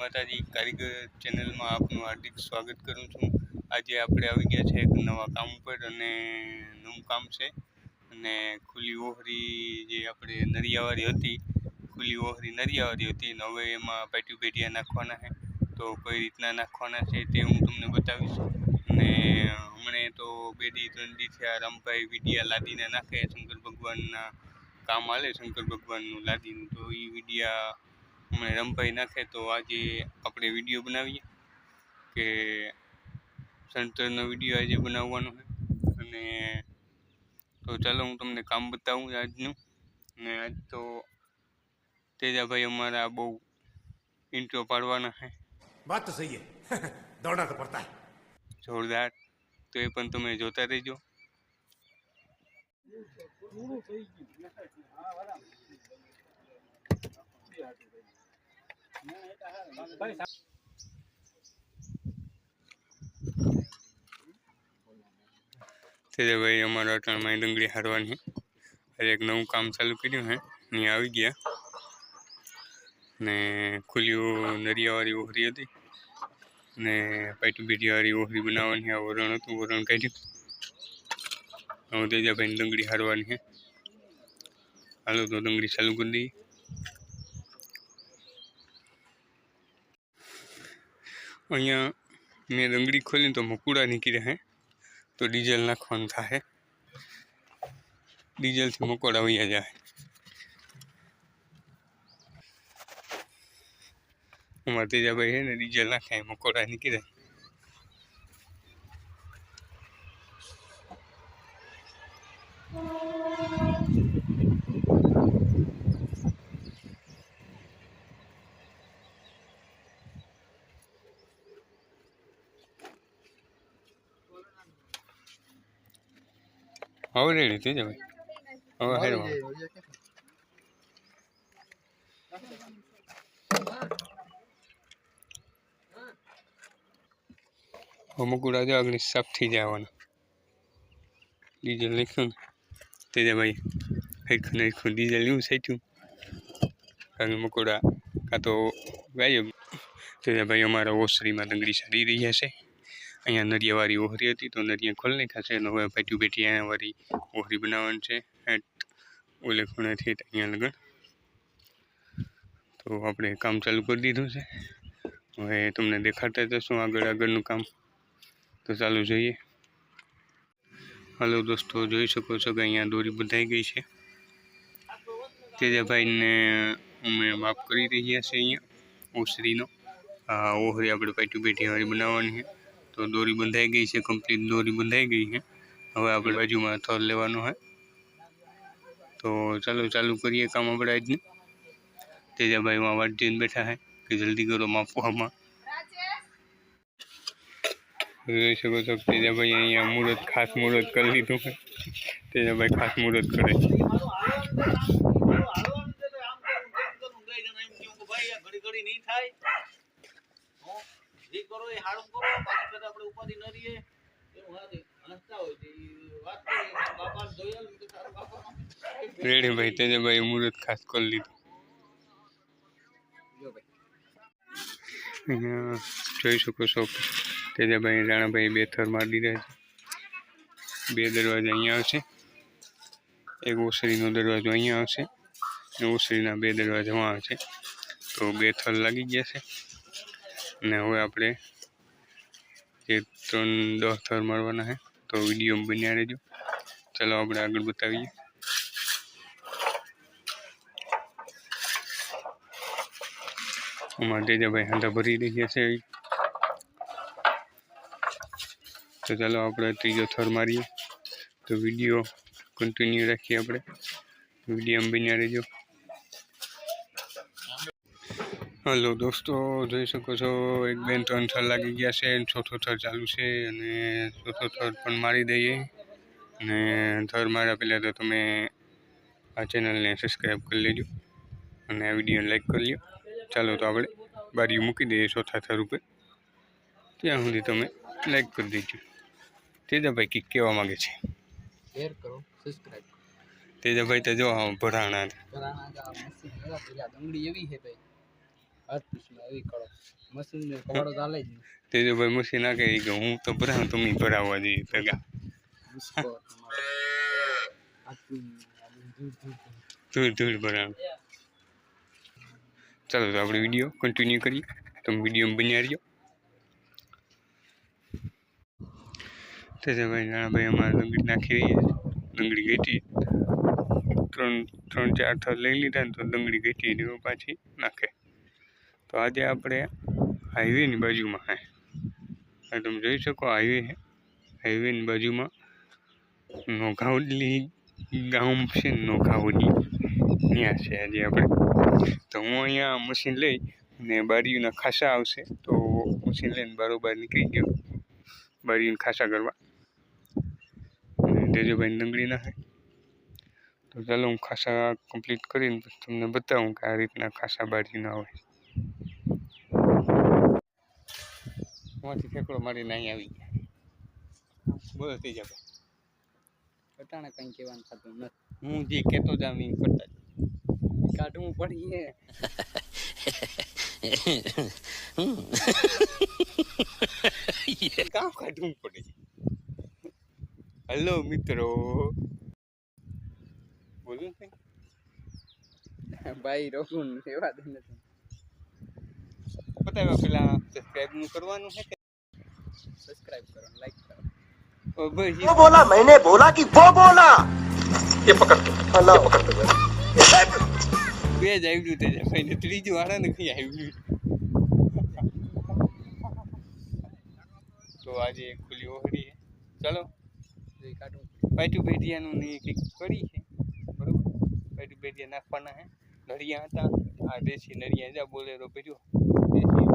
માતાજી કારીગર ચેનલમાં આપનું હાર્દિક સ્વાગત કરું છું। આજે આપણે આવી ગયા છે એક નવા કામ ઉપર અને નવું કામ છે અને ખુલ્લી ઓહરી જે આપણે નરિયાવાળી હતી ખુલ્લી ઓહરી નરિયાવાળી હતી અને હવે એમાં પેટી પેટીયા નાખવાના છે। તો કઈ રીતના નાખવાના છે તે હું તમને બતાવીશ અને હમણે તો 2 દી 3 દી થયા રામભાઈ વિડિયા લાદીને નાખે શંકર ભગવાનના કામ હાલે શંકર ભગવાનનું લાદીનું તો એ વિડિયા હમણાં રામભાઈ નાખે તો આજે આપણે વિડીયો બનાવીએ કે સંતરનો વિડીયો આજે બનાવવાનો છે અને તો ચાલો હું તમને કામ બતાવું આજનું। અને આજ તો તેજાભાઈ અમારા બહુ ઇન્ટ્રો પાડવાના છે। बात तो सही है दौड़ना तो पड़ता है જોરદાર। તો એ પણ તમે જોતા રહેજો। તેજાભાઈ અમારા અટાણમાં ડુંગળી હારવાની આજે એક નવું કામ ચાલુ કર્યું છે અહીંયા આવી ગયા ને ખુલ્લી નરિયાવાળી ઓહરી હતી ને પાટી પીટીવાળી ઓહરી બનાવવાની આ વરણ હતું વરણ કાઢ્યું હવે તેજાભાઈ ડુંગળી હારવાની છે। હાલો તો ડુંગળી ચાલુ કરી દઈએ। અહીંયા મેં ડુંગળી ખોલીને તો મકુડા નીકળ્યા છે તો ડીઝલ નાખવાનું થાય ડીઝલથી મકોડા વયા જાય। અમારા તેજાભાઈ છે ને ડીઝલ નાખે મકોડા નીકળે હવે રેડી તેજાભાઈ હવે હેરવા મકુડા જો આગળ સાફ થઈ જવાના ડીઝલ નાખ્યું ને તેજાભાઈ નાખ્યું ડીઝલ એવું સાચ્યું કારણ મકોડા કાં તો ગાયબ। તેજાભાઈ અમારા ઓસરીમાં ડુંગળી સારી રહ્યા છે। અહીંયા નરિયાવાળી ઓહરી હતી તો નરિયા ખોલી નાખ્યા છે અને હવે પેટી પેટીયાવાળી ઓહરી બનાવવાની છે ઓલે ખૂણેથી અહીંયા લગન તો આપણે કામ ચાલુ કરી દીધું છે। હવે તમને દેખાડતા જશું આગળનું કામ તો ચાલુ જોઈએ। હાલો દોસ્તો જોઈ શકો છો કે અહીંયા દોરી બંધાઈ ગઈ છે। તેજાભાઈને અમે માપ કરી રહ્યા છે અહીંયા ઓસરીનો આ ઓહરી આપણે પેટી પેટીવાળી બનાવવાની છે તો દોરી બંધાઈ ગઈ છે કમ્પ્લીટ દોરી બંધાઈ ગઈ છે। હવે આપણે બાજુમાં થર લેવાનો છે તો ચાલો ચાલુ કરીએ કામ આપણે આજનું। તેજાભાઈમાં વાટ જોઈને બેઠા છે કે જલ્દી કરો માપવામાં। જોઈ શકો છો તેજાભાઈ અહીંયા મુહૂર્ત ખાસ મુહૂર્ત કરી લીધું છે તેજાભાઈ ખાસ મુહૂર્ત કરે છે। રેડી ભાઈ તેજાભાઈ મુહૂર્ત ખાસ કરી લીધું અહીંયા જોઈ શકો છો તેજાભાઈ રાણાભાઈ 2 થર મારી દીધા છે। 2 દરવાજા અહીંયા આવશે એક ઓસરીનો દરવાજો અહીંયા આવશે અને ઓસરીના 2 દરવાજા આવશે તો 2 થર લાગી ગયા છે અને હવે આપણે જે 3-10 થર મારવાના છે તો વિડીયો બન્યા રહેજો। ચાલો આપણે આગળ બતાવીએ। અમારા તેજાભાઈ હાંધા ભરી રહ્યા છે તો ચાલો આપણે ત્રીજો થર મારીએ તો વિડીયો કન્ટિન્યુ રાખીએ આપણે વિડીયો બન્યા રહેજો। હાલો દોસ્તો જોઈ શકો છો 1 2 3 થર લાગી ગયા છે ચોથો થર ચાલુ છે અને ચોથો થર પણ મારી દઈએ અને થર માર્યા પહેલાં તો તમે આ ચેનલને સબસ્ક્રાઈબ કરી લેજો અને આ વિડીયોને લાઈક કરી લો। ચાલો તો આપણે બારી મૂકી દઈએ ચોથા થર ઉપર ત્યાં સુધી તમે લાઈક કરી દેજો। તેજાભાઈ કંઈક કહેવા માગે છે શેર કરો સબસ્ક્રાઇબ તેજાભાઈ તો જો ભરાણા ડુંગળી એવી છે ભાઈ હાથ પીસમાં આવી કરો મશીન ને કવાડો ચાલે જ નહીં. તેજોભાઈ મૂસી નાખે ઈ કે હું તો ભરાવું તમે ભરાવવા જઈએ ભેગા ગુસ્સો તમારો હાથ પીને દૂર દૂર ધૂળ ધૂળ ભરાવું. ચાલો તો આપણે વિડીયો કન્ટિન્યુ કરીએ. તમે વિડીયોમાં બન્યા રહ્યો. તેજોભાઈ નાણાભાઈ અમારે ડુંગળી નાખી રહી છે. ડુંગળી ઘટી 3-4 થર લઈ લીધા ને તો ડુંગળી ઘટી ને પાછી નાખે. તો આજે આપણે હાઈવેની બાજુમાં હે તમે જોઈ શકો હાઈવે છે. હાઈવેની બાજુમાં નોઘાવડલી ગામ છે ને નોઘાવડલી ત્યાં છે આજે આપણે. તો હું અહીંયા મશીન લઈ ને બારીઓના ખાસા આવશે તો મશીન લઈને બારોબાર નીકળી ગયો બારીઓના ખાસા કરવા. અને તેજોભાઈ ડુંગળી નાખે. તો ચાલો હું ખાસા કમ્પ્લીટ કરીને પછી તમને બતાવું કે આ રીતના ખાસા બારીના આવે. માંથી ઠેકડો મારીને અહીં આવી ગયા. બોલો તેજાભાઈ. કટાણે કંઈ કહેવાનું થતું નથી. હું જે કહેતો જાઉં એ કરતા કાઢવું પડીએ. કામ કાઢવું પડે. હેલો મિત્રો બોલું કઈ ભાઈ રોકું રેવા દે નથી. બતાવ્યા પેલા સબસ્ક્રાઇબ નું કરવાનું છે કે સબસ્ક્રાઇબ કરો લાઈક કરો. બસ वो बोला मैंने बोला कि वो बोला ये पकड़ अल्लाह पकड़ બે જ આવ્યું તેજાભાઈ ને ત્રીજું વાળા ને કઈ આવ્યું. તો આજે ખુલ્લી ઓહરી છે. ચાલો કાઢવું પાટુ ભેડિયાનું ને કંઈક કરી છે બરોબર. પાટુ ભેડિયા નાખવાના હે. નળિયા હતા આ દેશી નળિયા જા બોલેરો કર્યો દેશી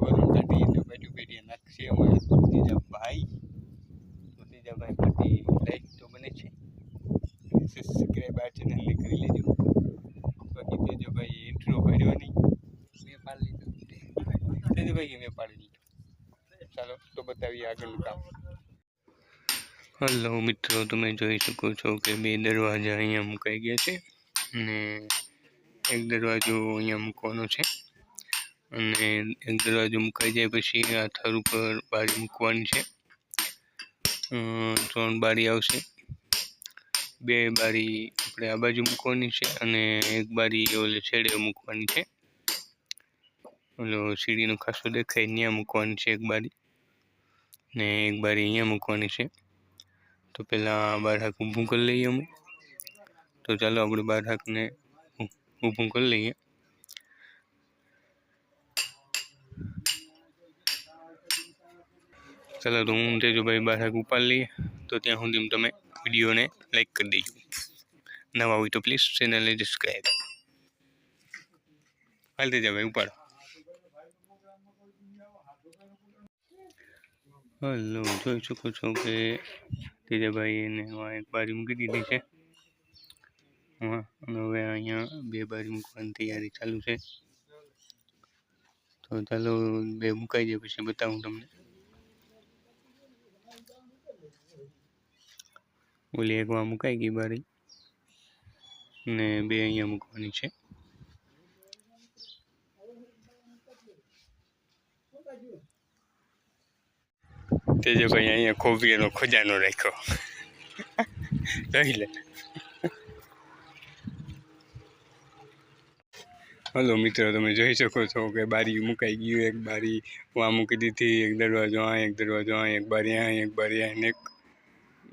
વરણ કાઢી ને પાટુ ભેડિયા નાખશે અમારે તેજાભાઈ. તો તેજાભાઈ માટે લાઈક તો બને છે સબસ્ક્રાઈબ આ ચેનલને કરી લેજો. બાકી તેજાભાઈ ઇન્ટ્રો પાડ્યો નહીં મેં પાડી લીધું. તેજાભાઈ મેં પાડી લીધો. ચાલો તો બતાવીએ આગળનું કામ. હલો મિત્રો તમે જોઈ શકો છો કે બે દરવાજા અહીંયા મુકાઈ ગયા છે અને એક દરવાજો અહીંયા મૂકવાનો છે. અને એક દરવાજો મુકાઈ જાય પછી આ થર ઉપર બારી મૂકવાની છે. 3 બારી આવશે. 2 બારી આપણે આ બાજુ મૂકવાની છે અને એક બારી ઓલે છેડે મૂકવાની છે. ઓલો સીડીનો ખાસો દેખાય ત્યાં મૂકવાની છે એક બારી ને એક બારી અહીંયા મૂકવાની છે. તો પહેલાં બારહાક ઊભું કરી લઈએ અમે. તો ચાલો આપણે બારહાકને ઊભું કરી લઈએ. ચાલો તો હું તેજોભાઈ બારહાક ઉપાડી લઈએ. તો ત્યાં સુધી તમે વિડીયોને લાઈક કરી દેજો. નવા હોય તો પ્લીઝ ચેનલને સબસ્ક્રાઈબ. હાલ તેજાભાઈ ઉપાડો. હલો જોઈ શકો છો કે તેજાભાઈ એને એક બારી મૂકી દીધી છે. હા અને હવે અહીંયા 2 બારી મૂકવાની તૈયારી ચાલુ છે. તો ચાલો 2 મુકાઈ જાય પછી બતાવું તમને. ઓલી એક વાર મુકાઈ ગઈ બારી ને 2 અહીંયા મૂકવાની છે. તેજભાઈ અહીંયા ખોબીનો ખજાનો રાખ્યો જોઈ લે. હલો મિત્રો તમે જોઈ શકો છો કે બારી મુકાઈ ગયું. એક બારી વાં મૂકી દીધી, એક દરવાજો આ, એક દરવાજો આ, એક બારી આ, એક બારી આ, એક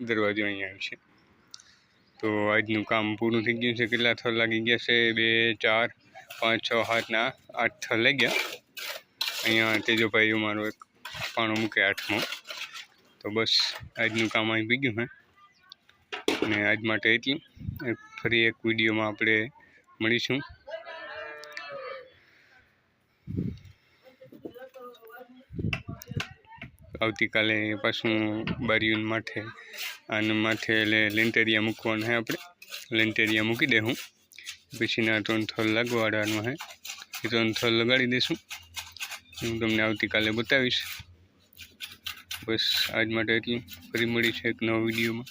દરવાજો અહીંયા આવશે. તો આજનું કામ પૂરું થઈ ગયું છે. કેટલા થર લાગી ગયા છે? 2 4 5 6 7 ને 8 થર લઈ ગયા. અહીંયા તેજોભાઈ અમારો એક પાણો મૂકે 8મો. તો બસ આજનું કામ અહીં પી ગયું હે. અને આજ માટે એટલું. ફરી એક વિડીયોમાં આપણે મળીશું. આવતીકાલે પાછું બારીઓને માથે આને માથે એટલે લેન્ટરિયા મૂકવાનું છે. આપણે લેન્ટરિયા મૂકી દે હું પછીના 3 થર લગાડવાનું છે. એ 3 થર લગાડી દઈશું. હું તમને આવતીકાલે બતાવીશ. બસ આજ માટે એટલું. ફરી મળી છે એક નવા વિડીયોમાં.